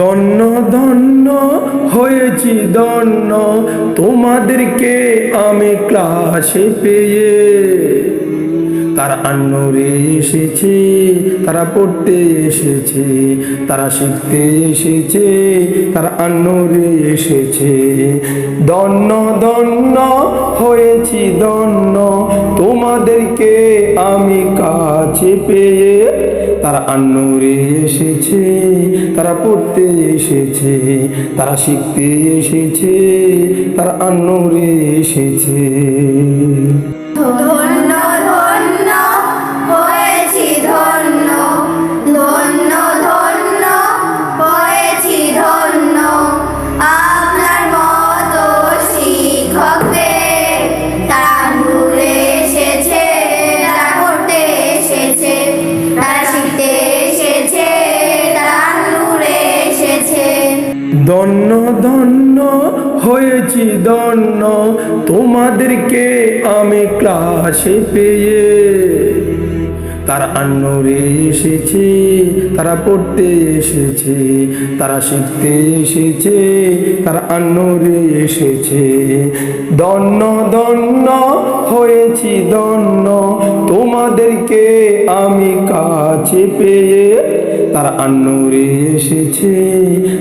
ধন্য ধন্য হয়েছি ধন্য তোমাদেরকে আমি ক্লাসে পেয়ে। তারা আন্নরে এসেছে, তারা পড়তে এসেছে, তারা শিখতে এসেছে, তারা আন্নরে এসেছে। ধন্য ধন্য হয়েছি ধন্য তোমাদেরকে আমি কাছে পেয়ে। তারা আন্নরে এসেছে, তারা পড়তে এসেছে, তারা শিখতে এসেছে, তারা আন্নরে এসেছে। ধন্য ধন্য হয়েছি ধন্য, ধন্য ধন্য হয়েছি ধন্য আপনার মতো শিক্ষককে। তারা ঘুরে এসেছে, তারা পড়তে এসেছে, তারা শিখতে এসেছে, তারা ঘুরে এসেছে। ধন্য ধন্য হয়েছি ধন্য তোমাদেরকে আমি ক্লাসে পেয়ে। তারা আন্নরে এসেছে, তারা পড়তে এসেছে, তারা শিখতে এসেছে, তারা আন্নরে এসেছে। ধন্য ধন্য হয়েছি ধন্য তোমাদেরকে আমি কাছে পেয়ে। তারা আন্নরে এসেছে,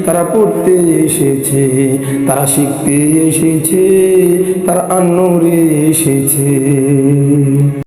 তারা পড়তে এসেছে, তারা শিখতে এসেছে, তারা আন্নরে এসেছে।